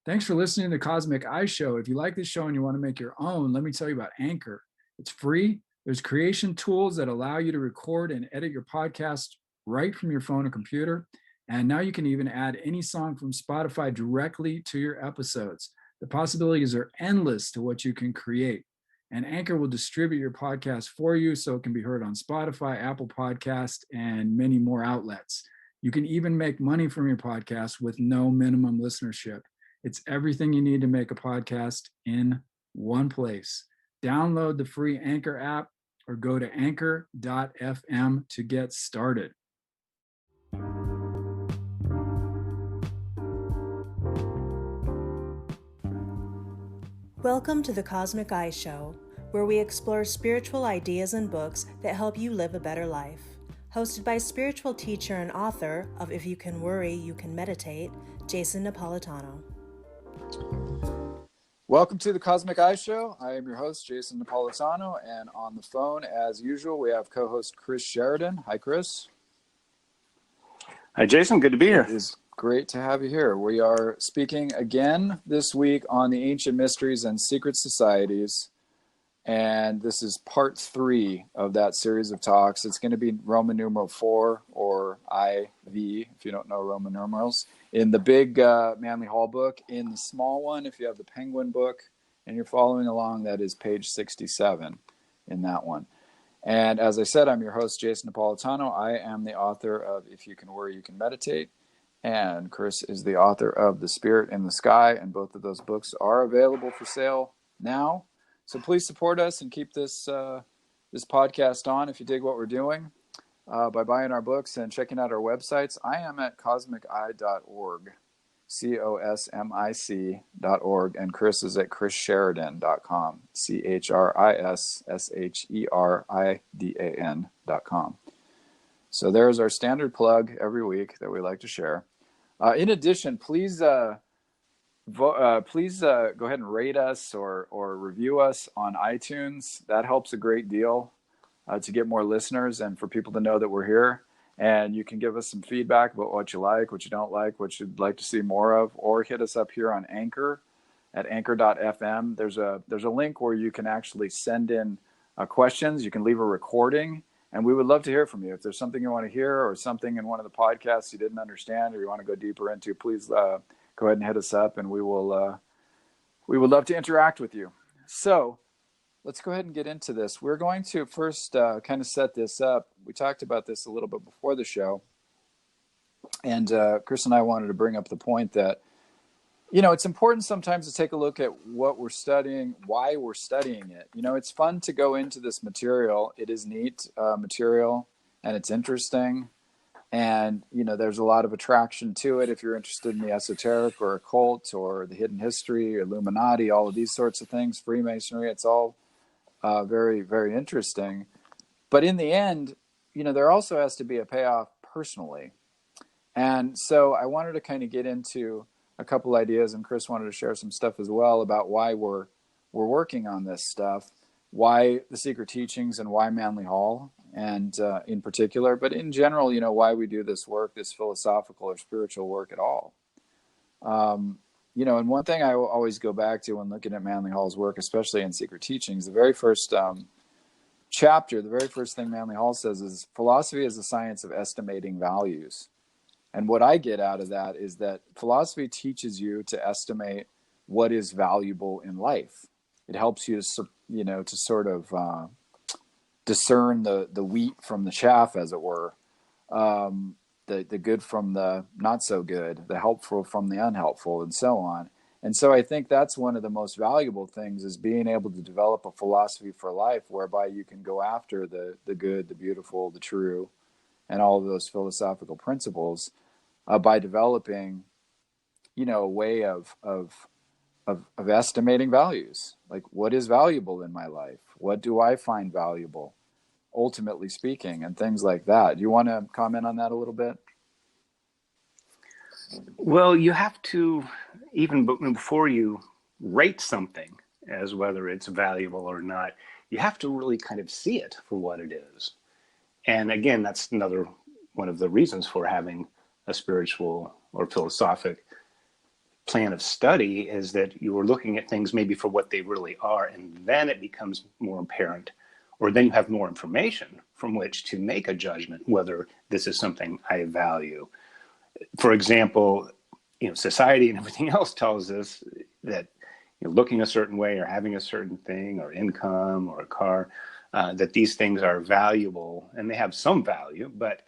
Thanks for listening to the Cosmic Eye Show. If you like this show and you want to make your own, let me tell you about Anchor. It's free. There's creation tools that allow you to record and edit your podcast right from your phone or computer. And now you can even add any song from Spotify directly to your episodes. The possibilities are endless to what you can create. And Anchor will distribute your podcast for you so it can be heard on Spotify, Apple Podcast, and many more outlets. You can even make money from your podcast with no minimum listenership. It's everything you need to make a podcast in one place. Download the free Anchor app or go to anchor.fm to get started. Welcome to the Cosmic Eye Show, where we explore spiritual ideas and books that help you live a better life. Hosted by spiritual teacher and author of If You Can Worry, You Can Meditate, Jason Napolitano. Welcome to the Cosmic Eye Show. I am your host, Jason Napolitano, and on the phone, as usual, we have co-host Chris Sheridan. Hi, Chris. Hi, Jason. Good to be here. It is great to have you here. We are speaking again this week on the ancient mysteries and secret societies, and this is part 3 of that series of talks. It's going to be Roman numeral 4, or IV, if you don't know Roman numerals, in the big Manly Hall book. In the small one, if you have the Penguin book and you're following along, that is page 67 in that one. And as I said, I'm your host, Jason Napolitano. I am the author of If You Can Worry, You Can Meditate. And Chris is the author of The Spirit in the Sky. And both of those books are available for sale now. So please support us and keep this this podcast on if you dig what we're doing by buying our books and checking out our websites. I am at cosmiceye.org, COSMIC.org, and Chris is at chrissheridan.com, CHRISSHERIDAN.com. So there's our standard plug every week that we like to share. In addition, please go ahead and rate us or review us on iTunes. That helps a great deal to get more listeners and for people to know that we're here. And you can give us some feedback about what you like, what you don't like, what you'd like to see more of, or hit us up here on Anchor at anchor.fm. There's a link where you can actually send in questions. You can leave a recording, and we would love to hear from you. If there's something you want to hear or something in one of the podcasts you didn't understand or you want to go deeper into, please go ahead and hit us up, and we would love to interact with you. So let's go ahead and get into this. We're going to first kind of set this up. We talked about this a little bit before the show, and Chris and I wanted to bring up the point that, you know, it's important sometimes to take a look at what we're studying, why we're studying it. You know, it's fun to go into this material. It is neat material, and it's interesting. And, you know, there's a lot of attraction to it if you're interested in the esoteric or occult or the hidden history or Illuminati, all of these sorts of things, Freemasonry. It's all very, very interesting. But in the end, you know, there also has to be a payoff personally. And so I wanted to kind of get into a couple ideas, and Chris wanted to share some stuff as well about why we're working on this stuff, why the secret teachings and why Manly Hall, and in particular, but in general, you know, why we do this work, this philosophical or spiritual work at all. You know, and one thing I always go back to when looking at Manly Hall's work, especially in Secret Teachings, the very first chapter, the very first thing Manly Hall says is, philosophy is the science of estimating values. And what I get out of that is that philosophy teaches you to estimate what is valuable in life. It helps you to, you know, to sort of discern the wheat from the chaff, as it were, the good from the not so good, the helpful from the unhelpful, and so on. And so I think that's one of the most valuable things, is being able to develop a philosophy for life whereby you can go after the good, the beautiful, the true, and all of those philosophical principles by developing, you know, a way of estimating values. Like, what is valuable in my life? What do I find valuable, ultimately speaking, and things like that. Do you want to comment on that a little bit? Well, you have to, even before you rate something as whether it's valuable or not, you have to really kind of see it for what it is. And again, that's another one of the reasons for having a spiritual or philosophic plan of study is that you are looking at things maybe for what they really are, and then it becomes more apparent, or then you have more information from which to make a judgment whether this is something I value. For example, society and everything else tells us that looking a certain way or having a certain thing or income or a car, that these things are valuable, and they have some value. But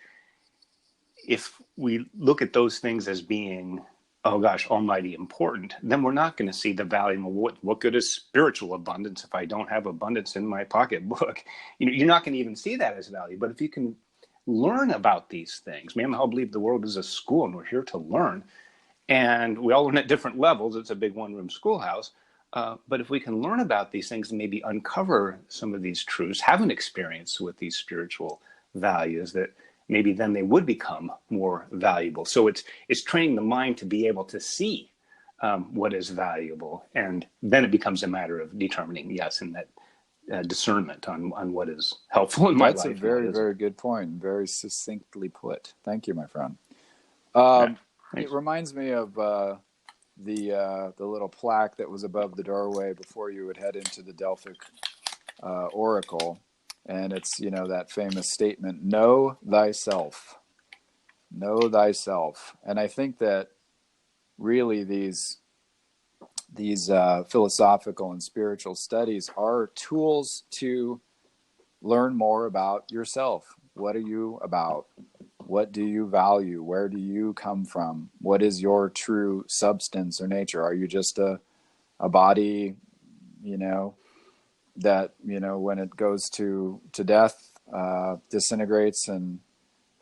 if we look at those things as being, oh gosh, almighty important, then we're not going to see the value of what good is spiritual abundance if I don't have abundance in my pocketbook. You're not going to even see that as value. But if you can learn about these things, I believe the world is a school and we're here to learn. And we all learn at different levels. It's a big one-room schoolhouse. But if we can learn about these things and maybe uncover some of these truths, have an experience with these spiritual values, that maybe then they would become more valuable. So it's training the mind to be able to see what is valuable. And then it becomes a matter of determining, yes, and that discernment on what is helpful in my life. That's a very, very good point. Very succinctly put. Thank you, my friend. It reminds me of the little plaque that was above the doorway before you would head into the Delphic oracle. And it's, that famous statement, know thyself. Know thyself. And I think that really these philosophical and spiritual studies are tools to learn more about yourself. What are you about? What do you value? Where do you come from? What is your true substance or nature? Are you just a body, that, when it goes to death, disintegrates, and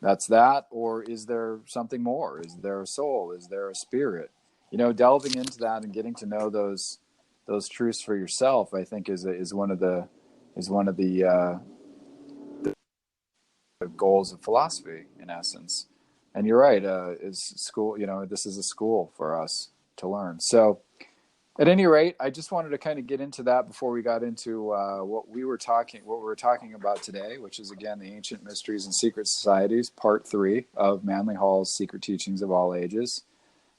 that's that? Or is there something more? Is there a soul? Is there a spirit? Delving into that and getting to know those truths for yourself, I think is one of the goals of philosophy, in essence. And you're right, is school, this is a school for us to learn. So at any rate, I just wanted to kind of get into that before we got into what we were talking about today, which is, again, the Ancient Mysteries and Secret Societies, Part 3 of Manly Hall's Secret Teachings of All Ages.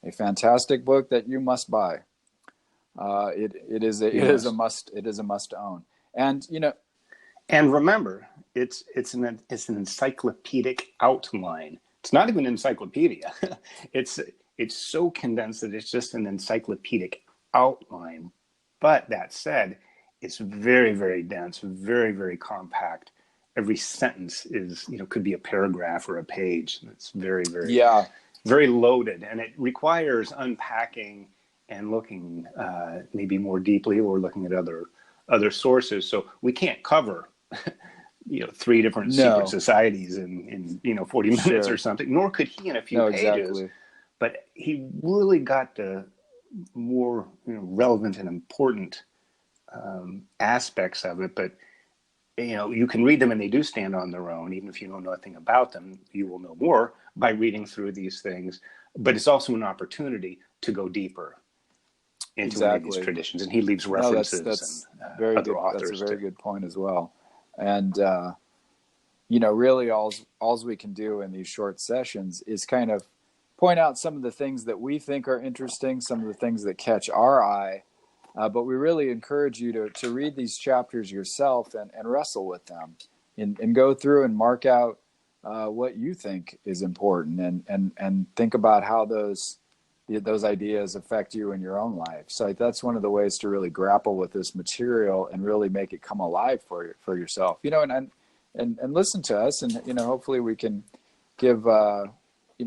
A fantastic book that you must buy. It is a must own. And and remember, it's an encyclopedic outline. It's not even an encyclopedia. It's so condensed that it's just an encyclopedic outline. But that said, it's very, very dense, very, very compact. Every sentence is, could be a paragraph or a page. It's very, very, very loaded, and it requires unpacking and looking maybe more deeply, or looking at other sources. So we can't cover 3 different secret societies in 40 minutes or something, nor could he in a few pages. Exactly. But he really got the more relevant and important aspects of it. But you can read them, and they do stand on their own. Even if you know nothing about them, you will know more by reading through these things. But it's also an opportunity to go deeper into one of these traditions. And he leaves references that's and very other good. authors. That's a very good point as well. And really all we can do in these short sessions is kind of point out some of the things that we think are interesting, some of the things that catch our eye. But we really encourage you to read these chapters yourself and wrestle with them, and go through and mark out what you think is important, and think about how those ideas affect you in your own life. So that's one of the ways to really grapple with this material and really make it come alive for yourself. And listen to us, and hopefully we can give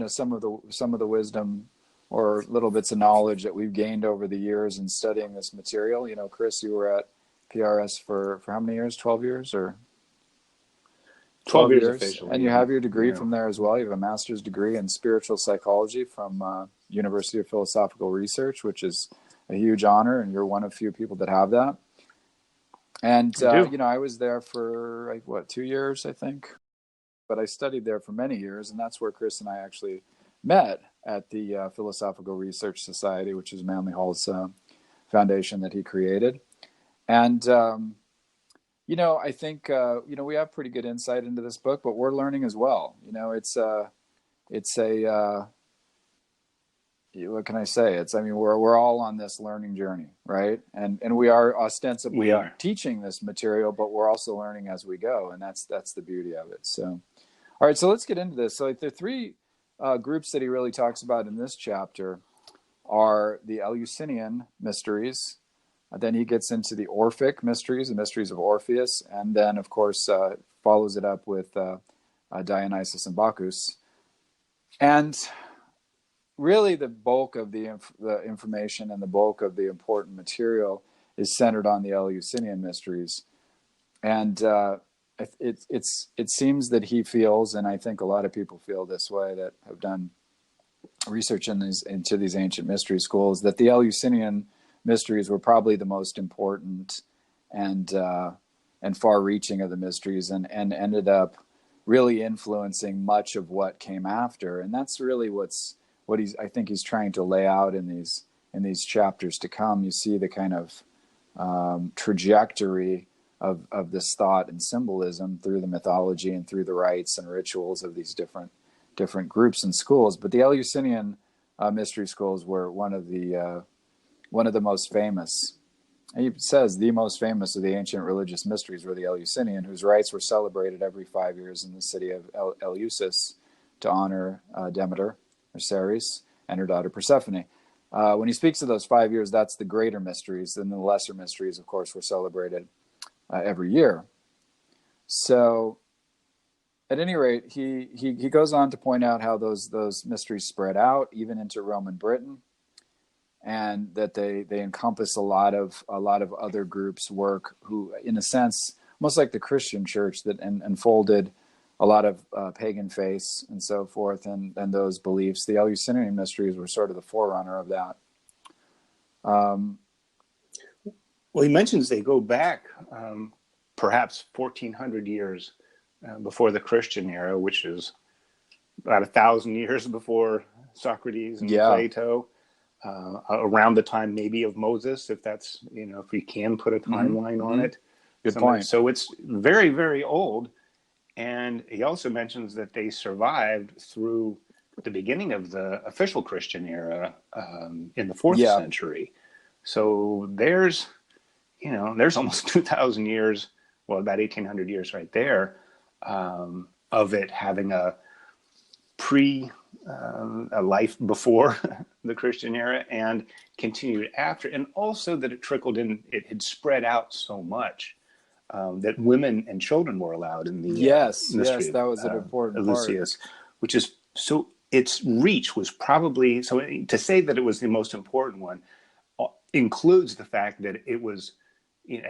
some of the wisdom or little bits of knowledge that we've gained over the years in studying this material. Chris, you were at PRS for how many years? 12 years or 12 years officially. And you have your degree from there as well. You have a master's degree in spiritual psychology from University of Philosophical Research, which is a huge honor, and you're one of few people that have that. And I was there for 2 years, I think, but I studied there for many years, and that's where Chris and I actually met, at the Philosophical Research Society, which is Manly Hall's foundation that he created. And I think we have pretty good insight into this book, but we're learning as well. It's a what can I say? I mean, we're all on this learning journey, right? And we are ostensibly teaching this material, but we're also learning as we go, and that's the beauty of it. So, all right, so let's get into this. So, like, the three groups that he really talks about in this chapter are the Eleusinian mysteries. Then he gets into the Orphic mysteries, the mysteries of Orpheus, and then, of course, follows it up with Dionysus and Bacchus. And really, the bulk of the information and the bulk of the important material is centered on the Eleusinian mysteries. And it seems that he feels, and I think a lot of people feel this way that have done research into these ancient mystery schools, that the Eleusinian mysteries were probably the most important and far-reaching of the mysteries, and ended up really influencing much of what came after. And that's really what I think he's trying to lay out in these chapters to come. You see the kind of trajectory of this thought and symbolism through the mythology and through the rites and rituals of these different groups and schools. But the Eleusinian mystery schools were one of the most famous. He says the most famous of the ancient religious mysteries were the Eleusinian, whose rites were celebrated every 5 years in the city of Eleusis to honor Demeter, or Ceres, and her daughter Persephone. When he speaks of those 5 years, that's the greater mysteries, and the lesser mysteries, of course, were celebrated every year. So, at any rate, he goes on to point out how those mysteries spread out even into Roman Britain, and that they encompass a lot of other groups' work, who, in a sense, almost like the Christian church, that unfolded a lot of pagan faiths and so forth, and those beliefs. The Eleusinian mysteries were sort of the forerunner of that. Well, he mentions they go back perhaps 1,400 years before the Christian era, which is about 1,000 years before Socrates and Plato. Around the time maybe of Moses, if that's, if we can put a timeline on it. Good point. So it's very, very old. And he also mentions that they survived through the beginning of the official Christian era in the 4th century. So there's almost 2,000 years, well, about 1,800 years right there, of it having a life before the Christian era and continued after, and also that it trickled in, it had spread out so much that women and children were allowed in the mystery. That was an important Eleusis, which is, so its reach was probably, so to say that it was the most important one includes the fact that it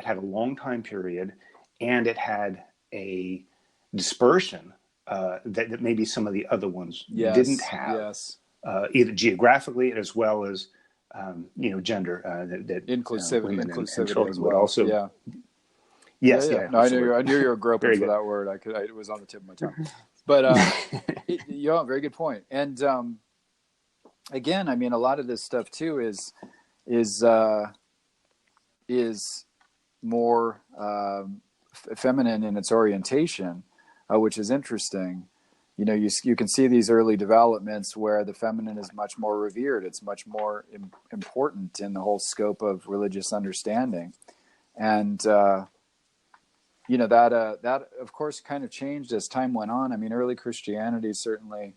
had a long time period, and it had a dispersion that maybe some of the other ones didn't have, either geographically as well as gender, that inclusivity and children would also. No, I knew you were groping for that word. It was on the tip of my tongue. But very good point. And again, I mean, a lot of this stuff too is more feminine in its orientation, which is interesting. You can see these early developments where the feminine is much more revered. It's much more important in the whole scope of religious understanding. And, that of course kind of changed as time went on. I mean, early Christianity certainly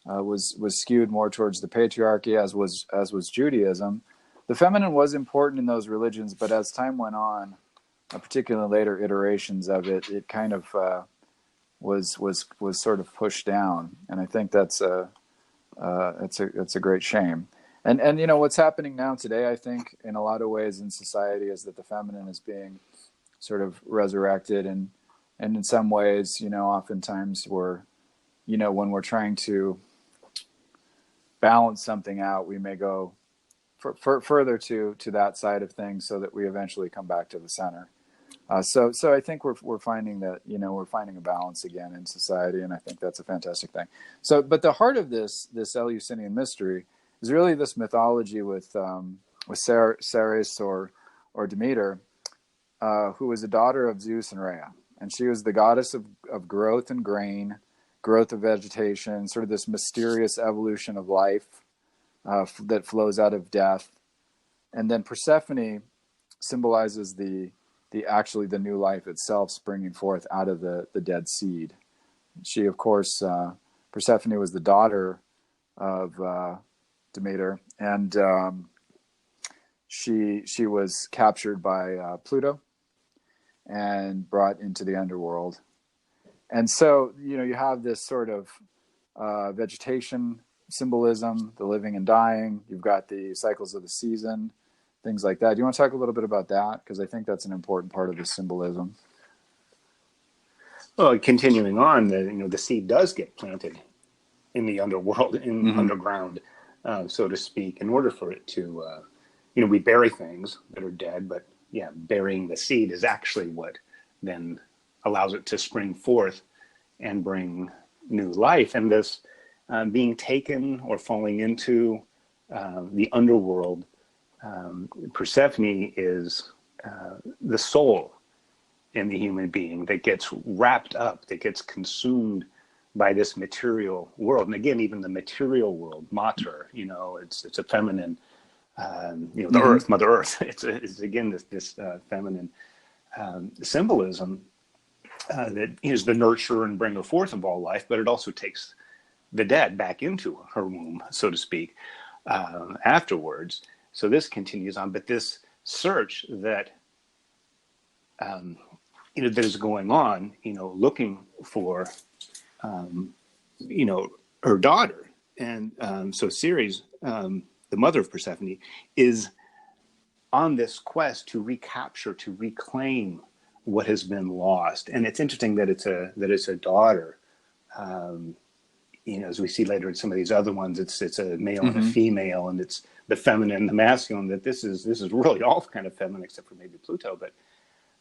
was skewed more towards the patriarchy, as was Judaism. The feminine was important in those religions, but as time went on, particularly later iterations of it, it kind of was sort of pushed down, and I think it's a great shame. And what's happening now today, I think, in a lot of ways in society, is that the feminine is being sort of resurrected, and in some ways, oftentimes when we're trying to balance something out, we may go further to that side of things, so that we eventually come back to the center. So I think we're finding that we're finding a balance again in society, and I think that's a fantastic thing. So, but the heart of this Eleusinian mystery is really this mythology with Ceres or Demeter, who was a daughter of Zeus and Rhea, and she was the goddess of growth and grain, growth of vegetation, sort of this mysterious evolution of life. that flows out of death. And then Persephone symbolizes the new life itself springing forth out of the dead seed. She, of course, Persephone was the daughter of Demeter, and she was captured by Pluto and brought into the underworld. And so, you have this sort of vegetation symbolism, the living and dying. You've got the cycles of the season, things like that. Do you want to talk a little bit about that? Because I think that's an important part of the symbolism. Well, continuing on, the seed does get planted in the underworld, underground, so to speak, in order for it to, we bury things that are dead, but burying the seed is actually what then allows it to spring forth and bring new life. And this being taken or falling into the underworld, Persephone is the soul in the human being that gets wrapped up, that gets consumed by this material world. And again, even the material world, mater, it's a feminine, the earth, Mother Earth. It's again this feminine symbolism that is the nurturer and bringer forth of all life, but it also takes the dead back into her womb, so to speak, afterwards. So this continues on, but this search that that is going on, looking for her daughter, and so Ceres, the mother of Persephone, is on this quest to recapture, to reclaim what has been lost. And it's interesting that it's a daughter. As we see later in some of these other ones, it's a male and a female, and it's the feminine and the masculine. That this is really all kind of feminine, except for maybe Pluto. But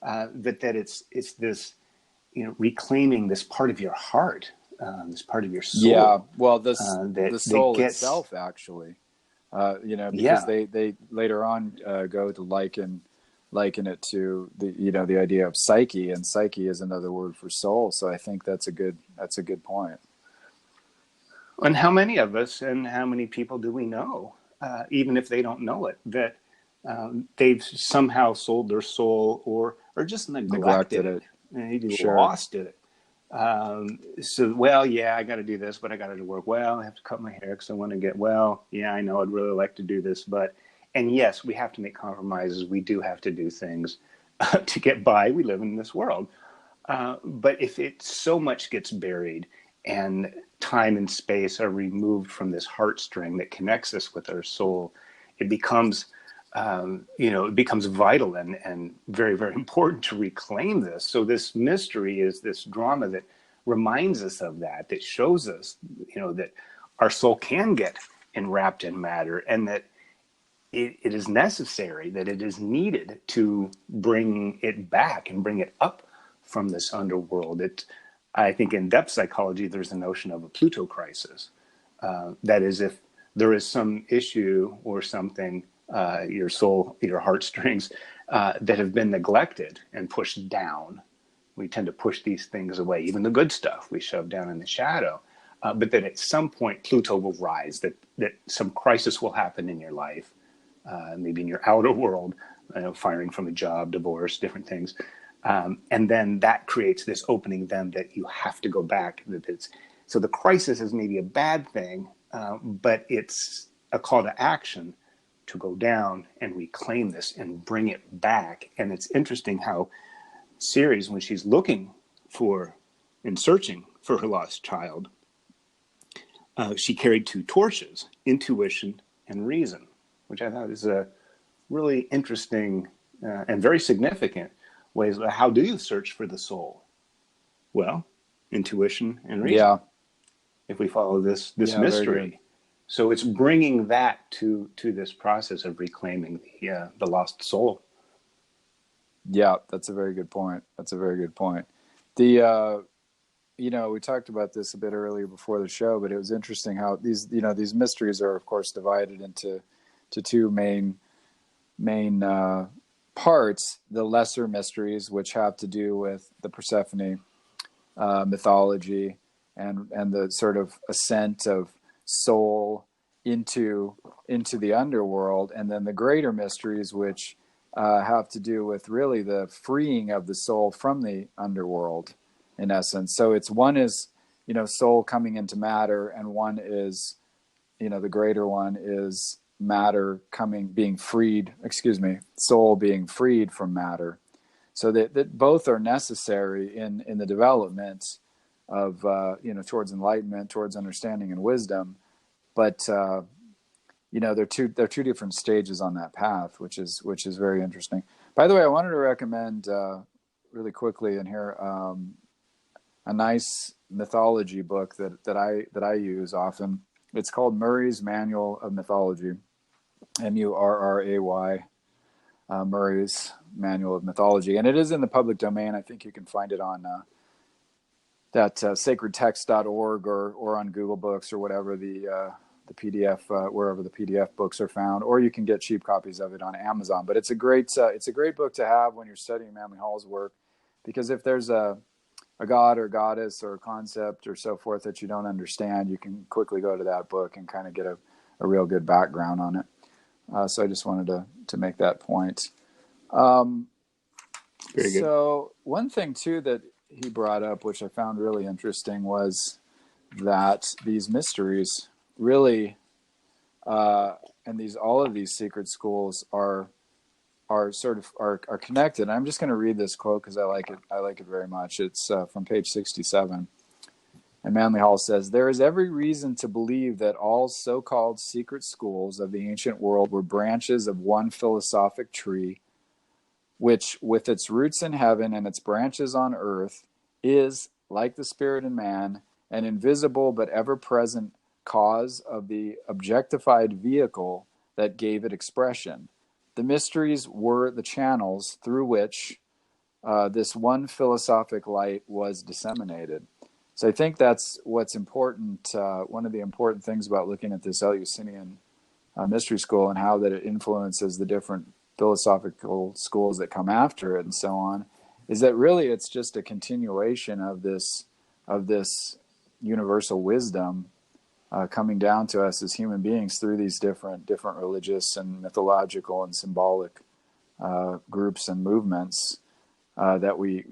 that it's this, reclaiming this part of your heart, this part of your soul. Yeah, well, the soul itself, actually, because they later on go to liken it to the idea of psyche, and psyche is another word for soul. So I think that's a good point. And how many of us and how many people do we know, even if they don't know it, that they've somehow sold their soul or just neglected it. Maybe lost it. I got to do this, but I got to do work. Well, I have to cut my hair because I want to get I know I'd really like to do this, and yes, we have to make compromises. We do have to do things to get by. We live in this world. But if it so much gets buried and time and space are removed from this heartstring that connects us with our soul, it becomes, vital and very, very important to reclaim this. So this mystery is this drama that reminds us of that shows us, that our soul can get enwrapped in matter, and that it is necessary, that it is needed to bring it back and bring it up from this underworld. I think in depth psychology, there's a notion of a Pluto crisis. That is, if there is some issue or something, your soul, your heartstrings, that have been neglected and pushed down. We tend to push these things away, even the good stuff we shove down in the shadow. But that at some point, Pluto will rise, that some crisis will happen in your life, maybe in your outer world, firing from a job, divorce, different things. And then that creates this opening then that you have to go back. So the crisis is maybe a bad thing, but it's a call to action to go down and reclaim this and bring it back. And it's interesting how Ceres, when she's looking for and searching for her lost child, she carried two torches, intuition and reason, which I thought is a really interesting and very significant ways. How do you search for the soul? Well, intuition and reason. Yeah. If we follow this mystery. So it's bringing that to this process of reclaiming the lost soul. Yeah, that's a very good point. The we talked about this a bit earlier before the show, but it was interesting how these mysteries are, of course, divided into two main parts. The lesser mysteries, which have to do with the Persephone mythology and the sort of ascent of soul into the underworld, and then the greater mysteries, which have to do with really the freeing of the soul from the underworld, in essence. So it's one is, soul coming into matter, and one is, the greater one is matter being freed, soul being freed from matter. So that both are necessary in the development of, towards enlightenment, towards understanding and wisdom. But, they're two different stages on that path, which is very interesting. By the way, I wanted to recommend really quickly in here a nice mythology book that I use often. It's called Murray's Manual of Mythology, Murray, Murray's Manual of Mythology, and it is in the public domain. I think you can find it on that sacredtext.org or on Google Books or whatever the PDF, wherever the PDF books are found, or you can get cheap copies of it on Amazon. But it's a great book to have when you're studying Manly Hall's work, because if there's a god or goddess or concept or so forth that you don't understand, you can quickly go to that book and kind of get a real good background on it. So I just wanted to make that point. Very good. So one thing too that he brought up, which I found really interesting, was that these mysteries really, and all of these secret schools are connected. I'm just going to read this quote because I like it very much. It's from page 67. And Manly Hall says, "There is every reason to believe that all so-called secret schools of the ancient world were branches of one philosophic tree, which, with its roots in heaven and its branches on earth, is, like the spirit in man, an invisible but ever-present cause of the objectified vehicle that gave it expression. The mysteries were the channels through which this one philosophic light was disseminated." So I think that's what's important. One of the important things about looking at this Eleusinian mystery school and how that it influences the different philosophical schools that come after it and so on, is that really it's just a continuation of this universal wisdom coming down to us as human beings through these different religious and mythological and symbolic groups and movements that we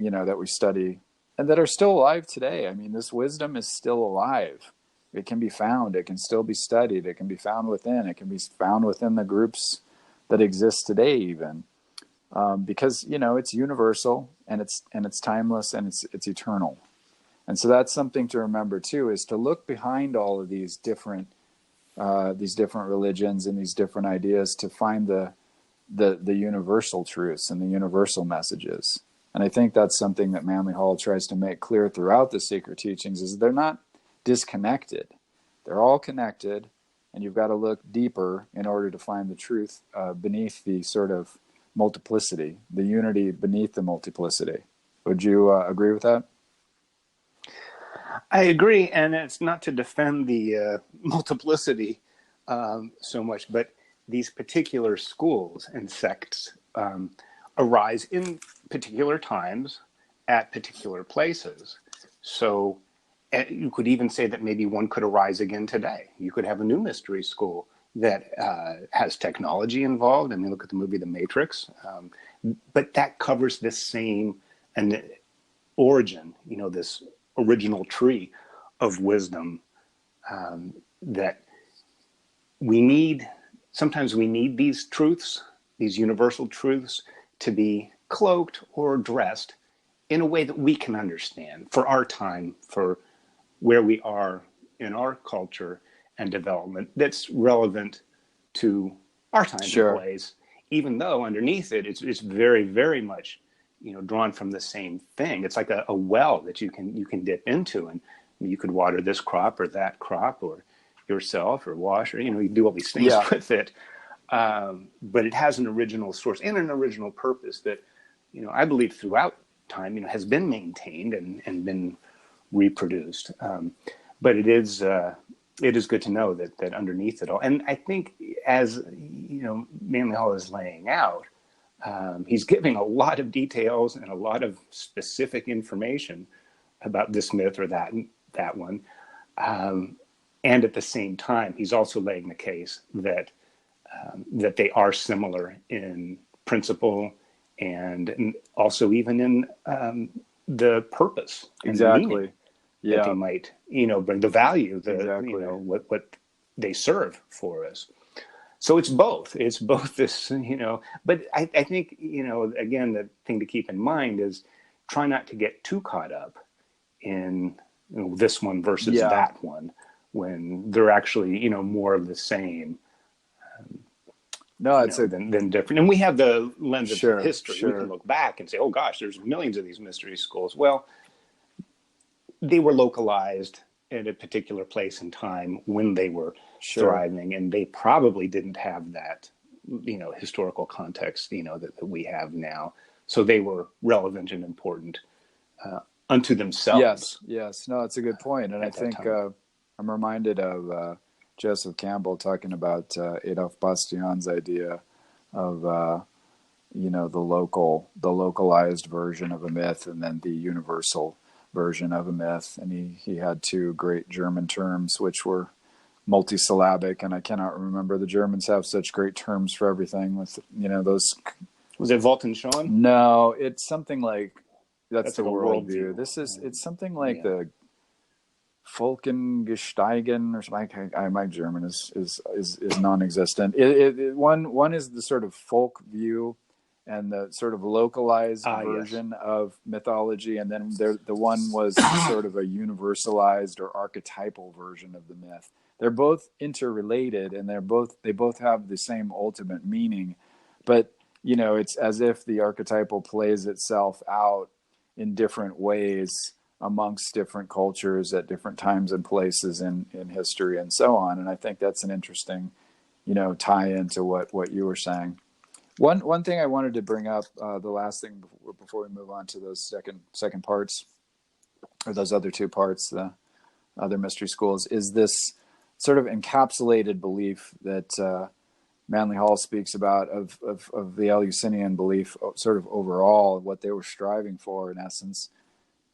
study and that are still alive today. I mean, this wisdom is still alive. It can be found. It can still be studied. It can be found within. It can be found within the groups that exist today, even because it's universal and it's timeless and it's eternal. And so that's something to remember too, is to look behind all of these different religions and these different ideas to find the universal truths and the universal messages. And I think that's something that Manly Hall tries to make clear throughout the secret teachings, is they're not disconnected. They're all connected, and you've got to look deeper in order to find the truth beneath the sort of multiplicity, the unity beneath the multiplicity. Would you agree with that? I agree, and it's not to defend the multiplicity so much, but these particular schools and sects arise in particular times at particular places. So you could even say that maybe one could arise again today. You could have a new mystery school that has technology involved. I mean, look at the movie The Matrix. But that covers this same origin, this original tree of wisdom that sometimes we need these truths, these universal truths, to be cloaked or dressed in a way that we can understand for our time, for where we are in our culture and development, that's relevant to our time and place, even though underneath it, it's very, very much, drawn from the same thing. It's like a well that you can dip into, and you could water this crop or that crop or yourself or wash, or, you do all these things with it. But it has an original source and an original purpose that, I believe throughout time, has been maintained and been reproduced. But it is good to know that underneath it all, and I think as Manly Hall is laying out, he's giving a lot of details and a lot of specific information about this myth or that one. And at the same time, he's also laying the case that that they are similar in principle and also even in the purpose and the meaning that they might, bring, the value, what they serve for us. So it's both. It's both this, but I think, again, the thing to keep in mind is try not to get too caught up in this one versus that one, when they're actually, more of the same. No, I'd say than different. And we have the lens of history. Sure. We can look back and say, oh gosh, there's millions of these mystery schools. Well, they were localized at a particular place and time when they were thriving, and they probably didn't have that, historical context, that we have now. So they were relevant and important unto themselves. Yes. No, it's a good point. And I think I'm reminded of Joseph Campbell talking about Adolphe Bastillon's idea of the localized version of a myth and then the universal version of a myth. And he had two great German terms which were multisyllabic, and I cannot remember. The Germans have such great terms for everything with those. Was it Weltanschauung? No, it's something like that's the like worldview. It's something like the Folkengesteigen or something. My German is non-existent. One is the sort of folk view and the sort of localized version of mythology, and then the one was sort of a universalized or archetypal version of the myth. They're both interrelated, and they both have the same ultimate meaning, but it's as if the archetypal plays itself out in different ways amongst different cultures at different times and places in history and so on. And I think that's an interesting, tie into what you were saying. One thing I wanted to bring up, the last thing before we move on to those second parts, or those other two parts, the other mystery schools, is this sort of encapsulated belief that Manly Hall speaks about of the Eleusinian belief, sort of overall, what they were striving for in essence.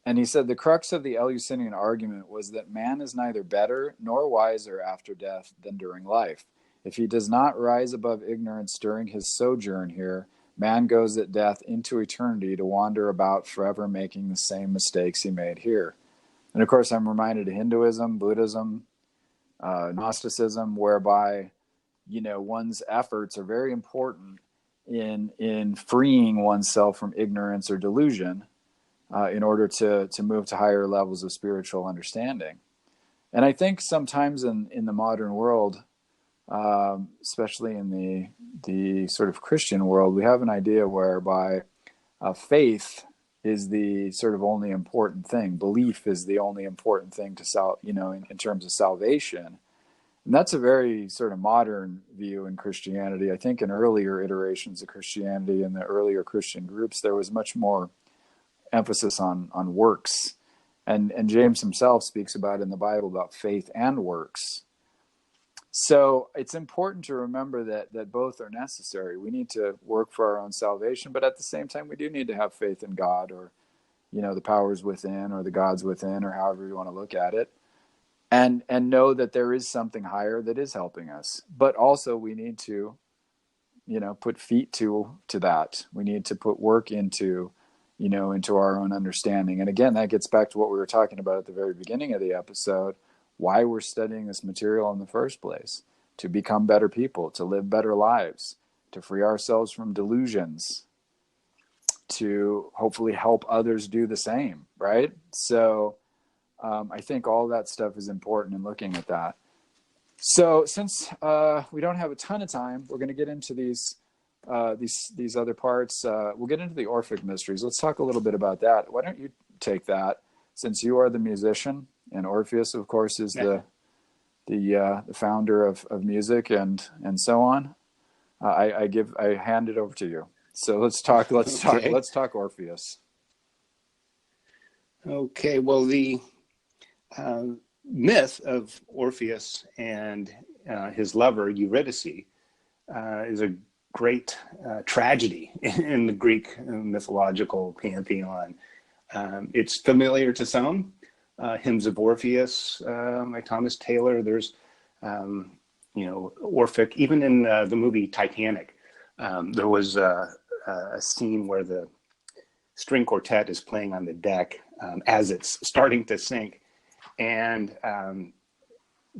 And he said the crux of the Eleusinian argument was that man is neither better nor wiser after death than during life. If he does not rise above ignorance during his sojourn here, man goes at death into eternity to wander about forever making the same mistakes he made here. And of course, I'm reminded of Hinduism, Buddhism, Gnosticism, whereby one's efforts are very important in freeing oneself from ignorance or delusion in order to move to higher levels of spiritual understanding. And I think sometimes in the modern world, especially in the sort of Christian world, we have an idea whereby faith is the sort of only important thing. Belief is the only important thing to in terms of salvation. And that's a very sort of modern view in Christianity. I think in earlier iterations of Christianity, in the earlier Christian groups, there was much more emphasis on works. And James himself speaks about in the Bible about faith and works. So it's important to remember that both are necessary. We need to work for our own salvation, but at the same time, we do need to have faith in God, or, the powers within, or the gods within, or however you want to look at it. And know that there is something higher that is helping us. But also we need to, put feet to that. We need to put work into our own understanding. And again, that gets back to what we were talking about at the very beginning of the episode, why we're studying this material in the first place: to become better people, to live better lives, to free ourselves from delusions, to hopefully help others do the same, right? So I think all that stuff is important in looking at that. So since we don't have a ton of time, we're going to get into these other parts. We'll get into the Orphic mysteries. Let's talk a little bit about that. Why don't you take that, since you are the musician, and Orpheus, of course, is the founder of music and so on. I hand it over to you. So let's talk Orpheus. Okay. Well, the myth of Orpheus and his lover Eurydice is a great tragedy in the Greek mythological pantheon. It's familiar to some. Hymns of Orpheus by Thomas Taylor. There's, Orphic. Even in the movie Titanic, there was a scene where the string quartet is playing on the deck as it's starting to sink. And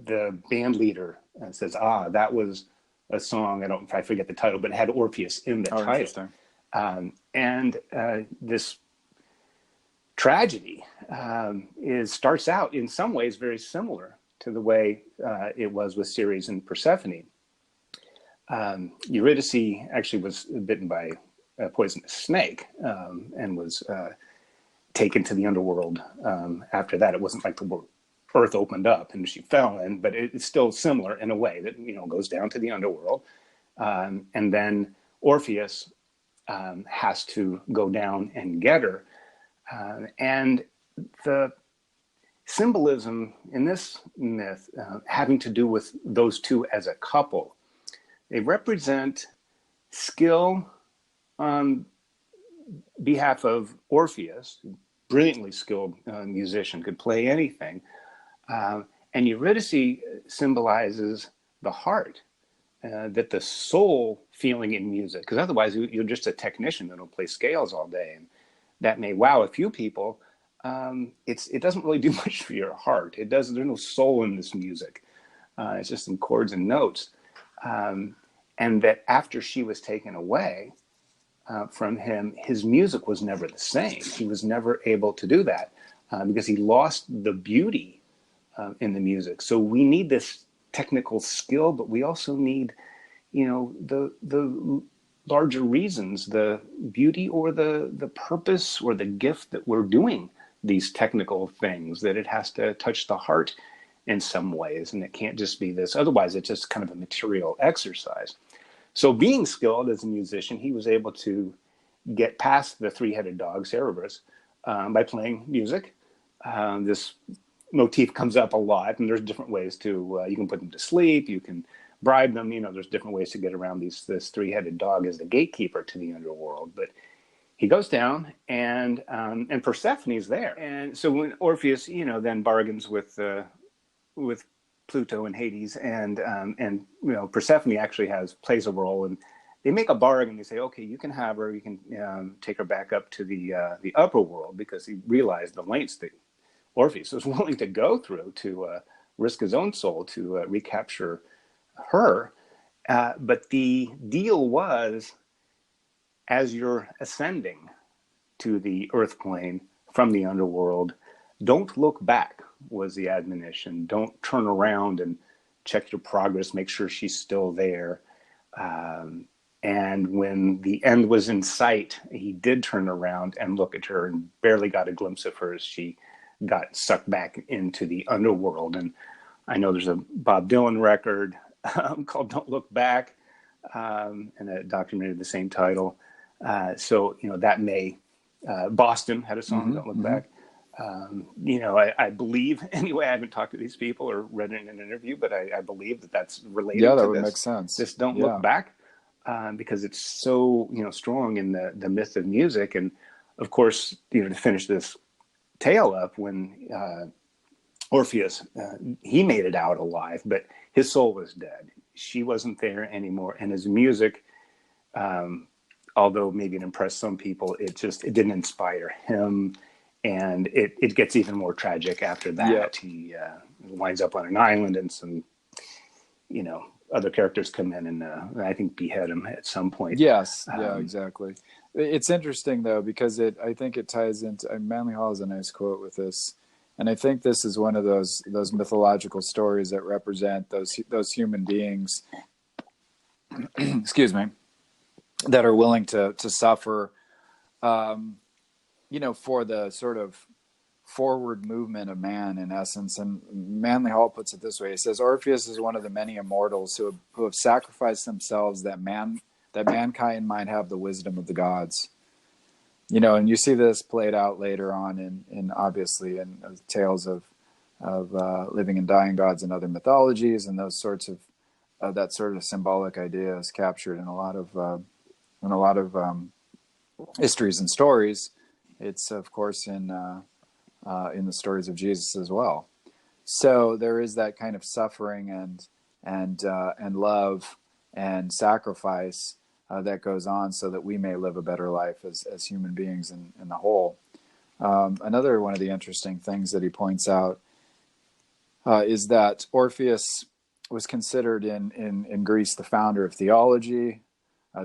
the band leader says, that was a song, I forget the title, but it had Orpheus in the title. This tragedy starts out in some ways very similar to the way it was with Ceres and Persephone. Euridyce actually was bitten by a poisonous snake and was taken to the underworld. After that, it wasn't like the earth opened up and she fell in, but it's still similar in a way that, goes down to the underworld. And then Orpheus has to go down and get her. And the symbolism in this myth having to do with those two as a couple, they represent skill on behalf of Orpheus, brilliantly skilled musician, could play anything. And Eurydice symbolizes the heart, that the soul feeling in music, because otherwise you're just a technician that'll play scales all day. And that may wow a few people. It doesn't really do much for your heart. There's no soul in this music. It's just some chords and notes. And that after she was taken away from him, his music was never the same. He was never able to do that because he lost the beauty in the music. So we need this technical skill, but we also need, the larger reasons, the beauty or the purpose or the gift that we're doing these technical things, that it has to touch the heart in some ways. And it can't just be this. Otherwise, it's just kind of a material exercise. So being skilled as a musician, he was able to get past the three-headed dog, Ceres, by playing music. This motif comes up a lot, and there's different ways to, you can put them to sleep, you can bribe them, there's different ways to get around this three-headed dog as the gatekeeper to the underworld. But he goes down, and Persephone's there. And so when Orpheus, then bargains with Pluto and Hades, and Persephone actually plays a role, and they make a bargain. They say, okay, you can have her, you can take her back up to the upper world, because he realized the lengths that Orpheus was willing to go through to risk his own soul to recapture her. But the deal was, as you're ascending to the earth plane from the underworld, don't look back, was the admonition. Don't turn around and check your progress, make sure she's still there. And when the end was in sight, he did turn around and look at her, and barely got a glimpse of her as she got sucked back into the underworld. And I know there's a Bob Dylan record called Don't Look Back, and a documentary of the same title. So, that may, Boston had a song, Don't Look Back. I believe, anyway, I haven't talked to these people or read it in an interview, but I believe that that's related to this. Yeah, that would make sense. This Don't Look Back, because it's so, strong in the myth of music. And of course, to finish this tale up, when Orpheus, he made it out alive, but his soul was dead. She wasn't there anymore. And his music, although maybe it impressed some people, it didn't inspire him. And it gets even more tragic after that. Yeah. He winds up on an island, and some, other characters come in and I think behead him at some point. Yes, yeah, exactly. It's interesting though, because I think it ties into, Manly Hall has a nice quote with this, and I think this is one of those mythological stories that represent those human beings, excuse me, that are willing to suffer, for the sort of forward movement of man, in essence. And Manly Hall puts it this way. He says, Orpheus is one of the many immortals who have sacrificed themselves that mankind might have the wisdom of the gods. And you see this played out later on in obviously in tales of living and dying gods and other mythologies, and those sorts of that sort of symbolic idea is captured in a lot of histories and stories. It's of course in in the stories of Jesus as well. So there is that kind of suffering and love and sacrifice that goes on so that we may live a better life as human beings in the whole. Another one of the interesting things that he points out is that Orpheus was considered in Greece the founder of theology,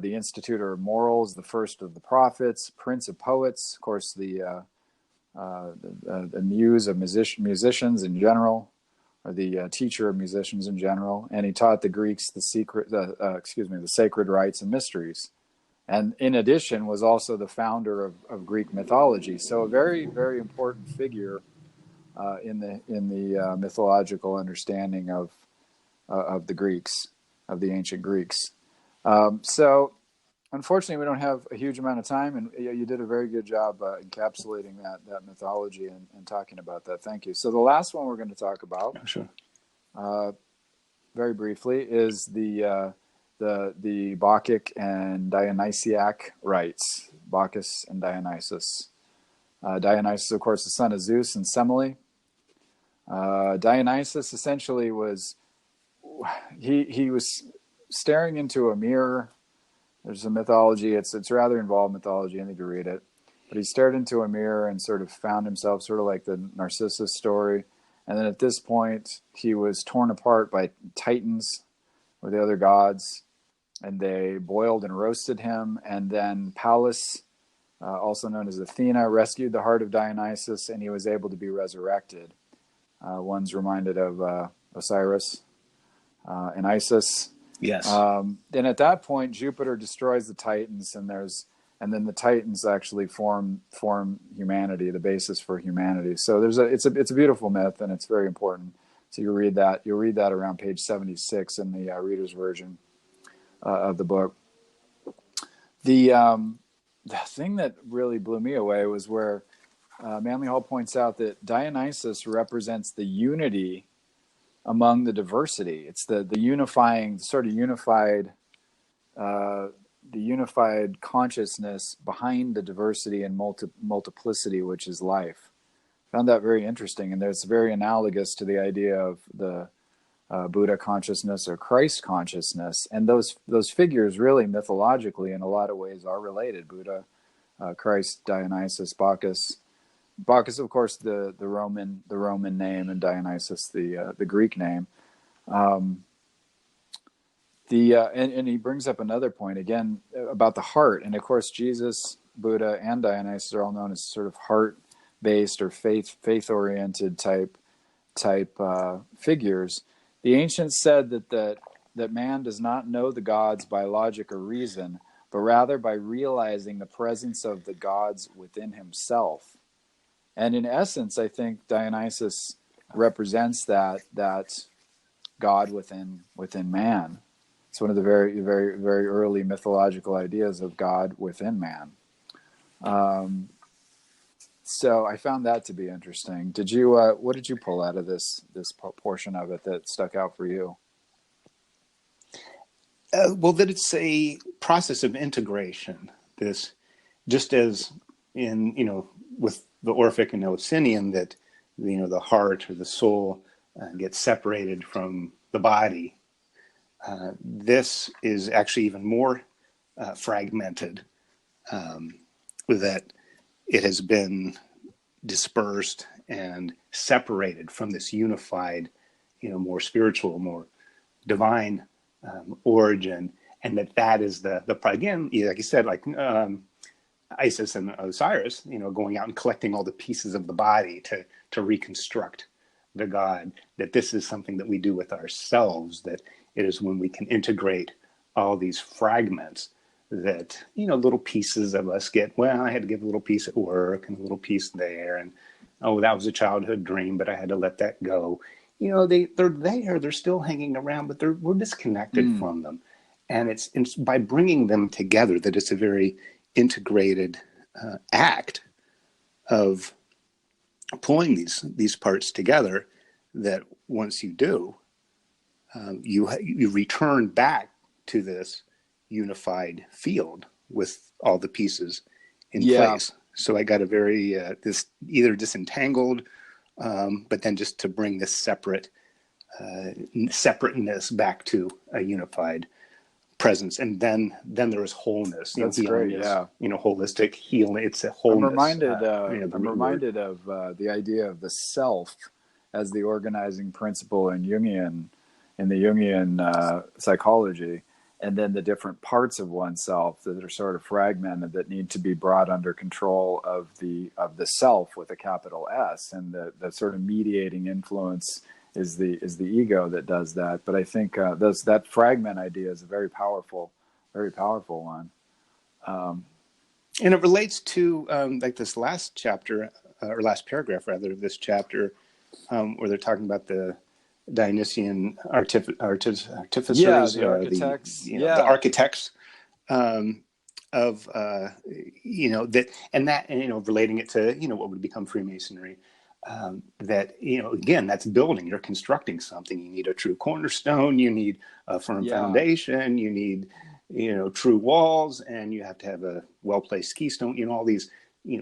the institutor of morals, the first of the prophets, prince of poets, of course, the muse of musicians in general, or the teacher of musicians in general, and he taught the Greeks the sacred rites and mysteries, and in addition was also the founder of Greek mythology. So a very, very important figure in the mythological understanding of the Greeks, of the ancient Greeks. So unfortunately, we don't have a huge amount of time, and you did a very good job encapsulating that mythology and talking about that. Thank you. So the last one we're going to talk about, Sure. very briefly, is the Bacchic and Dionysiac rites. Bacchus and Dionysus. Dionysus, of course, the son of Zeus and Semele. Dionysus essentially was he was staring into a mirror. There's a mythology. It's rather involved mythology. I need to read it. But he stared into a mirror and sort of found himself, sort of like the Narcissus story. And then at this point, he was torn apart by Titans, or the other gods, and they boiled and roasted him. And then Pallas, also known as Athena, rescued the heart of Dionysus, and he was able to be resurrected. One's reminded of Osiris and Isis. Yes. Then at that point, Jupiter destroys the Titans, and then the Titans actually form humanity, the basis for humanity. So it's a beautiful myth, and it's very important. So you'll read that around page 76 in the reader's version of the book. The thing that really blew me away was where Manly Hall points out that Dionysus represents the unity among the diversity. It's the unifying, sort of unified, the unified consciousness behind the diversity and multiplicity, which is life. Found that very interesting, and it's very analogous to the idea of the Buddha consciousness or Christ consciousness. And those figures really mythologically in a lot of ways are related. Buddha, Christ, Dionysus, Bacchus. Bacchus, of course, the Roman name, and Dionysus the Greek name. And he brings up another point again about the heart. And of course, Jesus, Buddha, and Dionysus are all known as sort of heart-based or faith-oriented type figures. The ancients said that man does not know the gods by logic or reason, but rather by realizing the presence of the gods within himself. And in essence, I think Dionysus represents that God within man. It's one of the very, very, very early mythological ideas of God within man. So I found that to be interesting. Did you? What did you pull out of this portion of it that stuck out for you? Well, that it's a process of integration. This, just as in with the Orphic and Eleusinian, that the heart or the soul gets separated from the body. This is actually even more fragmented, that it has been dispersed and separated from this unified, more spiritual, more divine origin, and that is the again, like you said, like Isis and Osiris, going out and collecting all the pieces of the body to reconstruct the god. That this is something that we do with ourselves. That it is when we can integrate all these fragments that little pieces of us get. Well, I had to give a little piece at work and a little piece there, and that was a childhood dream, but I had to let that go. They're there, they're still hanging around, but we're disconnected from them. And it's by bringing them together that it's a very integrated act of pulling these parts together, that once you do, you return back to this unified field with all the pieces in place. So I got a very this either disentangled, but then just to bring this separateness back to a unified presence, and then there is wholeness. That's Healing great. is, Yeah. Holistic healing. It's a wholeness. I'm reminded of the idea of the self as the organizing principle in the Jungian psychology, and then the different parts of oneself that are sort of fragmented that need to be brought under control of the self with a capital S, and the sort of mediating influence is the ego that does that. But I think that fragment idea is a very powerful one. And it relates to like this last chapter, or last paragraph rather, of this chapter, where they're talking about the Dionysian artificers, the architects, the architects of that, and relating it to what would become Freemasonry. That again, that's building. You're constructing something. You need a true cornerstone. You need a firm foundation. You need true walls, and you have to have a well-placed keystone. All these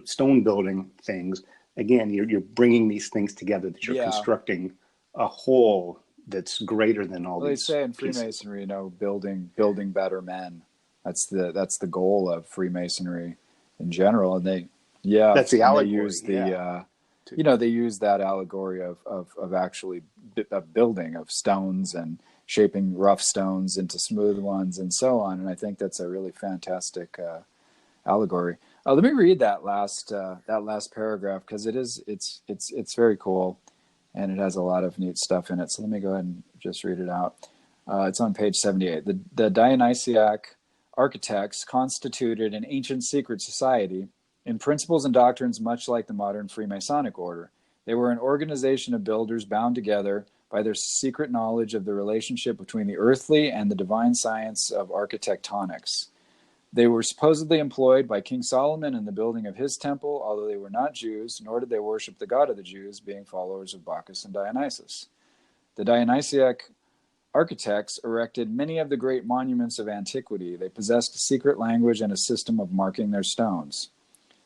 stone building things. Again, you're bringing these things together, that you're constructing a whole that's greater than all these. They say in pieces. Freemasonry, building better men. That's the goal of Freemasonry in general, and that's the allegory. They use they use that allegory of actually building of stones and shaping rough stones into smooth ones and so on. And I think that's a really fantastic allegory. Let me read that last paragraph, because it's very cool, and it has a lot of neat stuff in it. So let me go ahead and just read it out. It's on page 78. The Dionysiac architects constituted an ancient secret society in principles and doctrines much like the modern Freemasonic order. They were an organization of builders bound together by their secret knowledge of the relationship between the earthly and the divine science of architectonics. They were supposedly employed by King Solomon in the building of his temple, although they were not Jews, nor did they worship the god of the Jews, being followers of Bacchus and Dionysus. The Dionysiac architects erected many of the great monuments of antiquity. They possessed a secret language and a system of marking their stones.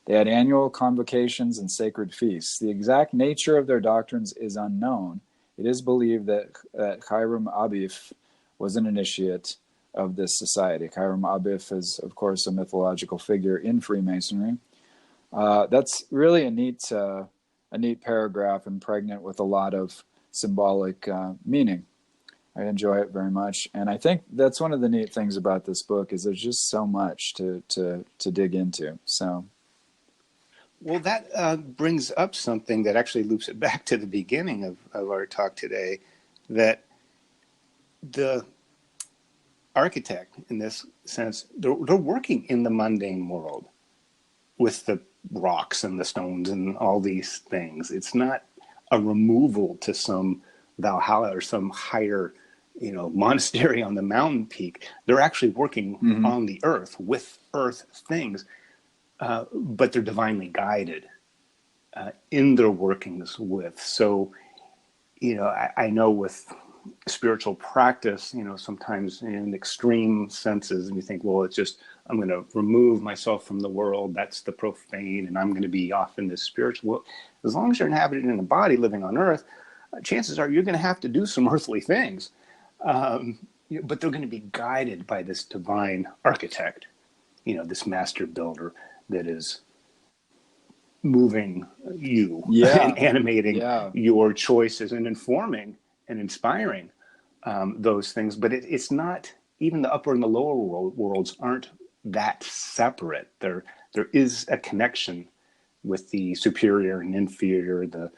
They had annual convocations and sacred feasts. The exact nature of their doctrines is unknown. It is believed that Hiram Abif was an initiate of this society. Hiram Abif is, of course, a mythological figure in Freemasonry. That's really a neat paragraph and pregnant with a lot of symbolic meaning. I enjoy it very much, and I think that's one of the neat things about this book is there's just so much to dig into. So. Well, that brings up something that actually loops it back to the beginning of our talk today, that the architect, in this sense, they're working in the mundane world with the rocks and the stones and all these things. It's not a removal to some Valhalla or some higher, monastery on the mountain peak. They're actually working on the earth with earth things. But they're divinely guided in their workings with. So, I know with spiritual practice, sometimes in extreme senses, and you think, well, it's just, I'm going to remove myself from the world. That's the profane, and I'm going to be off in this spiritual world. As long as you're inhabited in a body living on earth, chances are you're going to have to do some earthly things. But they're going to be guided by this divine architect, this master builder that is moving you and animating your choices and informing and inspiring those things. But it's not, even the upper and the lower worlds aren't that separate. There is a connection with the superior and inferior, the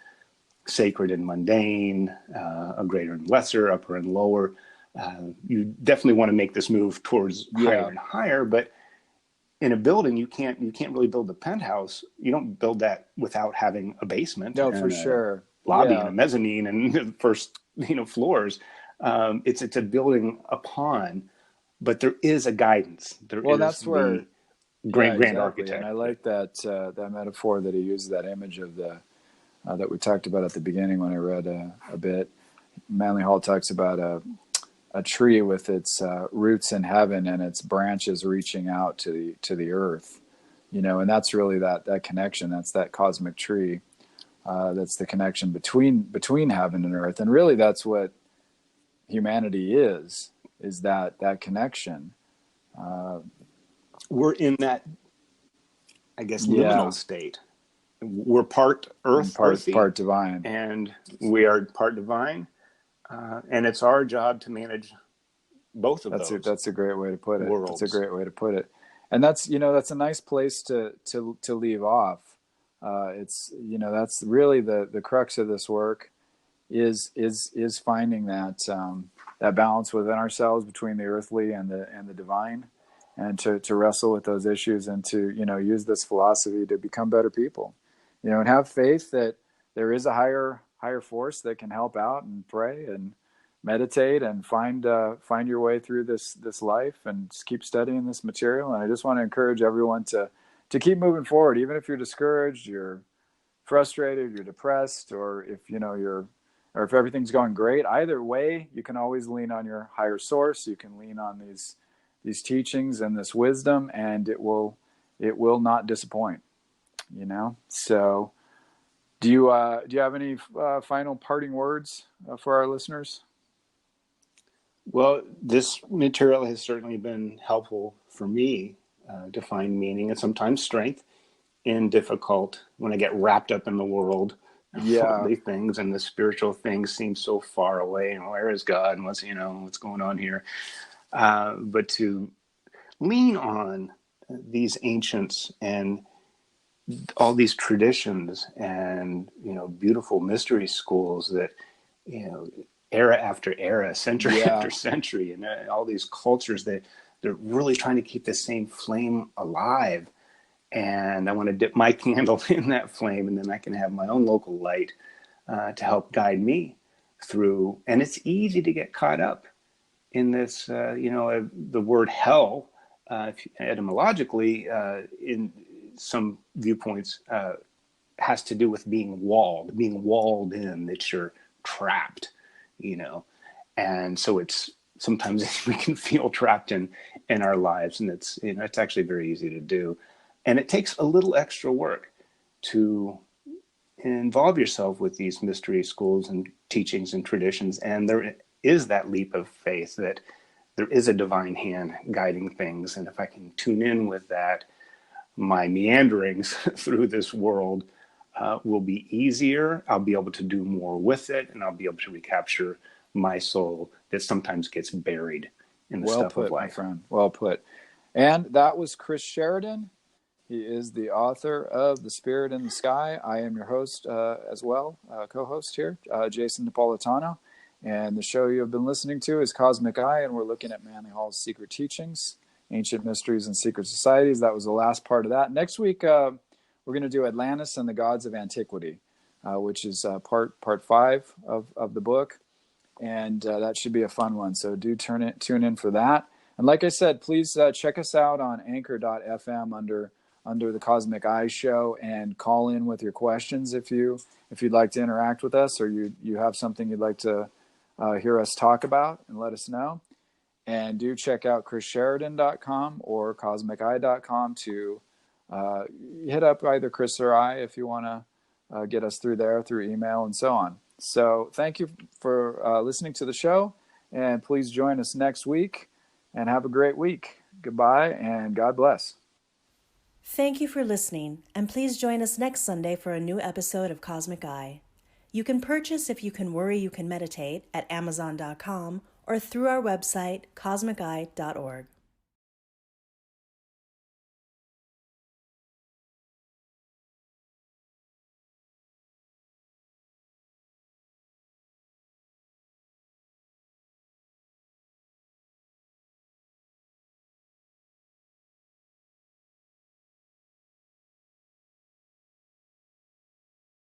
sacred and mundane, a greater and lesser, upper and lower. You definitely want to make this move towards higher and higher, but in a building, you can't really build a penthouse. You don't build that without having a basement. No, for sure. Lobby and a mezzanine and the first floors. It's a building upon, but there is a guidance. That's where grand architect. And I like that metaphor that he used, that image of the that we talked about at the beginning when I read a bit. Manly Hall talks about a tree with its roots in heaven and its branches reaching out to the earth. and that's really that connection. That's that cosmic tree. That's the connection between heaven and earth. And really that's what humanity is that connection. We're in that, I guess, liminal state. We're part earth, part divine, and we are part divine. And it's our job to manage both of those. That's a great way to put it. Worlds. That's a great way to put it. And that's a nice place to leave off. It's that's really the crux of this work is finding that balance within ourselves between the earthly and the divine, and to wrestle with those issues, and to use this philosophy to become better people, and have faith that there is a higher force that can help out, and pray and meditate and find your way through this life, and just keep studying this material. And I just want to encourage everyone to keep moving forward, even if you're discouraged, you're frustrated, you're depressed, or if or if everything's going great. Either way, you can always lean on your higher source. You can lean on these teachings and this wisdom, and it will not disappoint. So, do you have any final parting words for our listeners? Well, this material has certainly been helpful for me to find meaning and sometimes strength in difficult, when I get wrapped up in the world. Worldly things and the spiritual things seem so far away, and where is God, and what's going on here? But to lean on these ancients and all these traditions and beautiful mystery schools that era after era, century after century, and all these cultures that they're really trying to keep the same flame alive. And I want to dip my candle in that flame, and then I can have my own local light to help guide me through. And it's easy to get caught up in this, the word hell, etymologically, in some viewpoints, has to do with being walled in, that you're trapped, And so it's sometimes we can feel trapped in our lives, and it's actually very easy to do. And it takes a little extra work to involve yourself with these mystery schools and teachings and traditions. And there is that leap of faith that there is a divine hand guiding things. And if I can tune in with that, my meanderings through this world will be easier. I'll be able to do more with it, and I'll be able to recapture my soul that sometimes gets buried in the stuff of life. My friend. Well put. And that was Chris Sheridan. He is the author of The Spirit in the Sky. I am your host as well, co-host here, Jason Napolitano. And the show you have been listening to is Cosmic Eye, and we're looking at Manly Hall's secret teachings, ancient mysteries, and secret societies. That was the last part of that. Next week, we're going to do Atlantis and the Gods of Antiquity, which is part 5 of the book. And that should be a fun one. So do tune in for that. And like I said, please check us out on anchor.fm under the Cosmic Eye Show, and call in with your questions if you'd like to interact with us, or you have something you'd like to hear us talk about, and let us know. And do check out chrissheridan.com or cosmiceye.com to hit up either Chris or I if you want to get us through there, through email and so on. So thank you for listening to the show, and please join us next week, and have a great week. Goodbye, and God bless. Thank you for listening, and please join us next Sunday for a new episode of Cosmic Eye. You can purchase If You Can Worry, You Can Meditate at Amazon.com or through our website, cosmiceye.org.